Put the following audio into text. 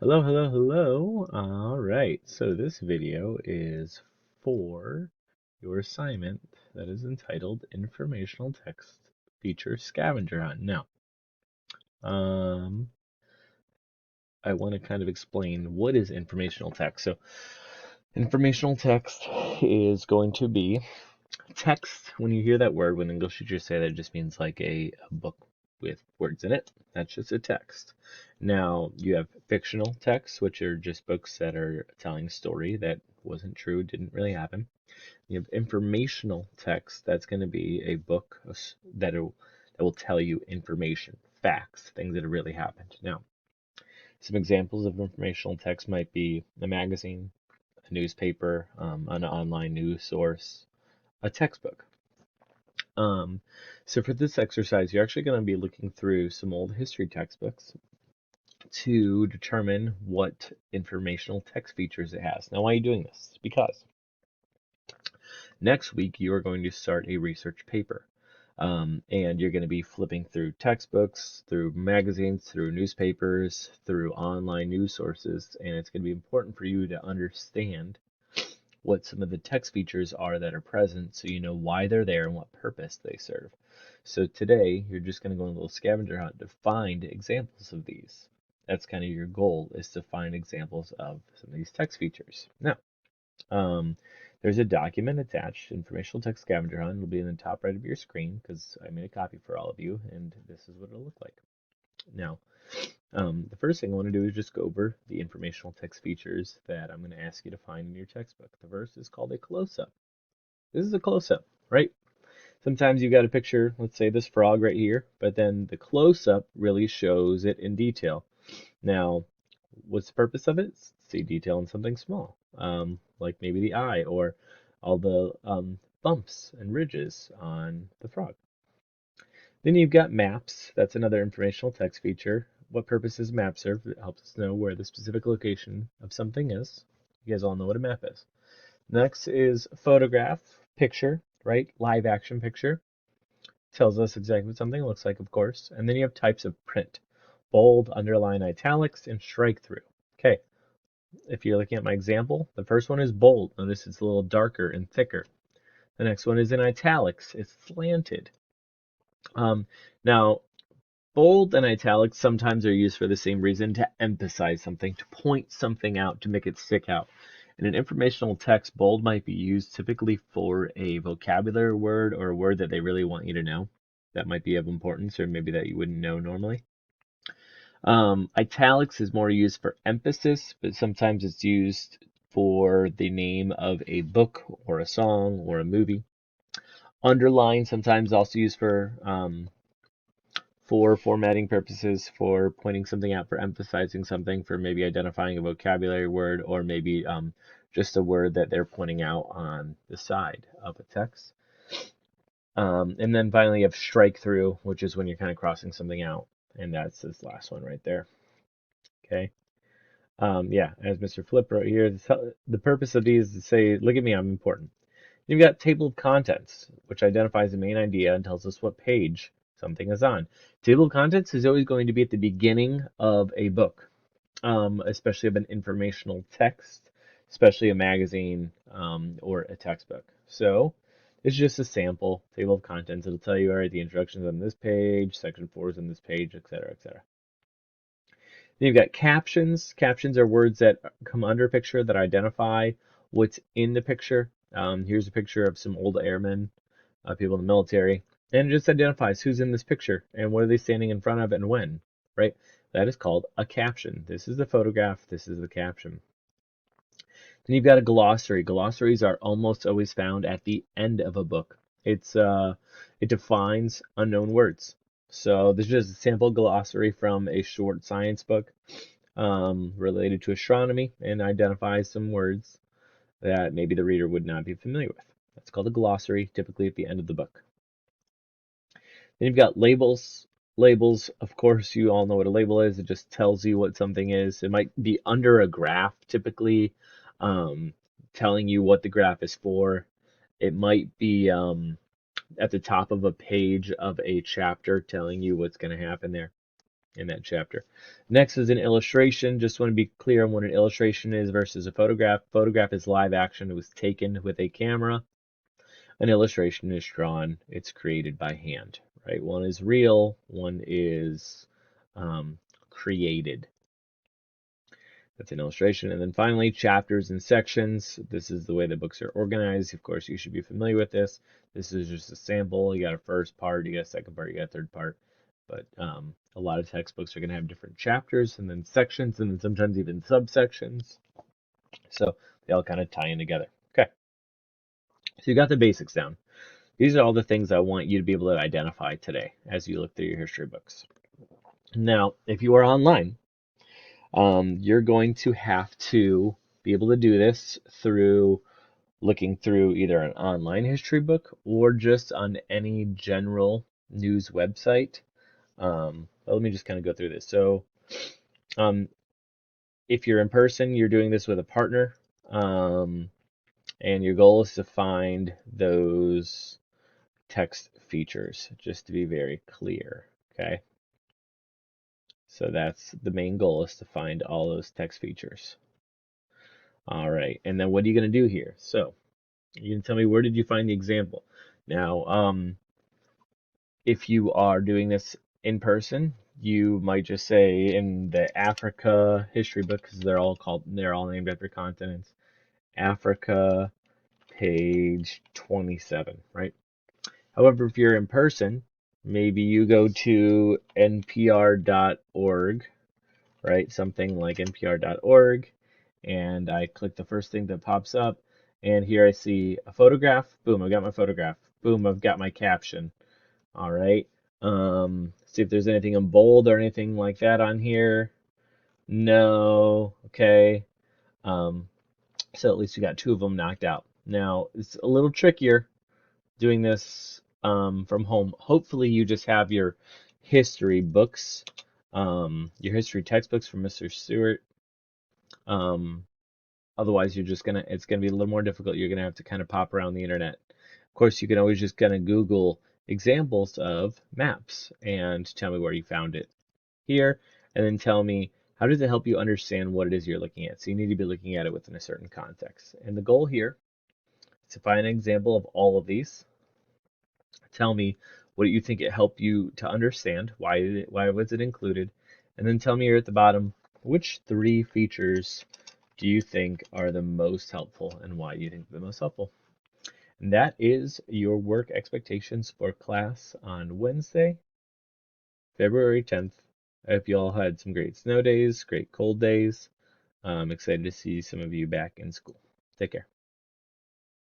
Hello, hello, hello. All right, so this video is for your assignment that is entitled Informational Text Feature Scavenger Hunt. Now, um, I want to kind of explain what is informational text. So, informational text is going to be text. When you hear that word, when English teachers say that, it just means like a book with words in it. That's just a text. Now, you have fictional texts, which are just books that are telling a story that wasn't true, didn't really happen. You have informational text, that's going to be a book that will tell you information, facts, things that have really happened. Now, some examples of informational text might be a magazine, a newspaper, an online news source, a textbook. Um, so for this exercise, you're actually going to be looking through some old history textbooks to determine what informational text features it has. Now, why are you doing this? Because next week you are going to start a research paper. And you're going to be flipping through textbooks, through magazines, through newspapers, through online news sources, and it's going to be important for you to understand what some of the text features are that are present so you know why they're there and what purpose they serve. So today, you're just going to go on a little scavenger hunt to find examples of these. That's kind of your goal, is to find examples of some of these text features. Now, um, there's a document attached, Informational Text Scavenger Hunt. It'll be in the top right of your screen because I made a copy for all of you, and this is what it'll look like. Now, the first thing I want to do is just go over the informational text features that I'm going to ask you to find in your textbook. The first is called a close-up. This is a close-up, right? Sometimes you've got a picture, let's say this frog right here, but then the close-up really shows it in detail. Now, what's the purpose of it? See detail in something small, like maybe the eye or all the bumps and ridges on the frog. Then you've got maps. That's another informational text feature. What purpose does map serve? It helps us know where the specific location of something is. You guys all know what a map is. Next is photograph, picture, right? Live action picture. Tells us exactly what something looks like, of course. And then you have types of print. Bold, underline, italics, and strike through. Okay, if you're looking at my example, the first one is bold. Notice it's a little darker and thicker. The next one is in italics. It's slanted. Um, Now, bold and italics sometimes are used for the same reason, to emphasize something, to point something out, to make it stick out. In an informational text, bold might be used typically for a vocabulary word or a word that they really want you to know that might be of importance or maybe that you wouldn't know normally. Italics is more used for emphasis, but sometimes it's used for the name of a book or a song or a movie. Underline sometimes also used for formatting purposes, for pointing something out, for emphasizing something, for maybe identifying a vocabulary word, or maybe just a word that they're pointing out on the side of a text. And then finally, you have strike through, which is when you're kind of crossing something out, and that's this last one right there. Okay. Yeah, as Mr. Flip wrote here, the purpose of these is to say, look at me, I'm important. You've got table of contents, which identifies the main idea and tells us what page something is on. Table of contents is always going to be at the beginning of a book, especially of an informational text, especially a magazine or a textbook. So it's just a sample table of contents. It'll tell you, all right, the introduction's on this page, section 4 is on this page, etc., etc. Then you've got captions. Captions are words that come under a picture that identify what's in the picture. Here's a picture of some old airmen, people in the military, and it just identifies who's in this picture and what are they standing in front of and when, right? That is called a caption. This is the photograph, this is the caption. Then you've got a glossary. Glossaries are almost always found at the end of a book. It defines unknown words. So this is just a sample glossary from a short science book related to astronomy and identifies some words that maybe the reader would not be familiar with. That's called a glossary, typically at the end of the book. Then you've got labels. Labels, of course, you all know what a label is. It just tells you what something is. It might be under a graph, typically, um, telling you what the graph is for. It might be at the top of a page of a chapter telling you what's going to happen there. in that chapter. Next is an illustration. Just want to be clear on what an illustration is versus a photograph. Photograph is live action. It was taken with a camera. An illustration is drawn. It's created by hand, right? One is real, one is created. That's an illustration. And then finally, chapters and sections. This is the way the books are organized. Of course, you should be familiar with this. This is just a sample. You got a first part, you got a second part, you got a third part. But a lot of textbooks are going to have different chapters and then sections and then sometimes even subsections. So they all kind of tie in together. Okay, so you got the basics down. These are all the things I want you to be able to identify today as you look through your history books. Now, if you are online, you're going to have to be able to do this through looking through either an online history book or just on any general news website. Let me just kind of go through this. So, if you're in person, you're doing this with a partner, and your goal is to find those text features, just to be very clear. Okay. So that's the main goal, is to find all those text features. All right, and then what are you going to do here? So you can tell me, where did you find the example? Now, if you are doing this in person, you might just say in the Africa history book, because they're all named after continents. Africa, page 27, right? However, if you're in person, maybe you go to npr.org, right? Something like npr.org, and I click the first thing that pops up, and here I see a photograph. Boom, I've got my photograph. Boom, I've got my caption. All right. See if there's anything in bold or anything like that on here. No. Okay. So at least we got two of them knocked out. Now, it's a little trickier doing this from home. Hopefully you just have your history books, your history textbooks from Mr. Stewart. Otherwise, it's gonna be a little more difficult. You're gonna have to kind of pop around the internet. Of course, you can always just kind of Google examples of maps and tell me where you found it here, and then tell me, how does it help you understand what it is you're looking at? So you need to be looking at it within a certain context. And the goal here is to find an example of all of these. Tell me what you think it helped you to understand. Why was it included? And then tell me here at the bottom, which three features do you think are the most helpful and why do you think they're the most helpful? And that is your work expectations for class on Wednesday, February 10th. I hope you all had some great snow days, great cold days. I'm excited to see some of you back in school. Take care.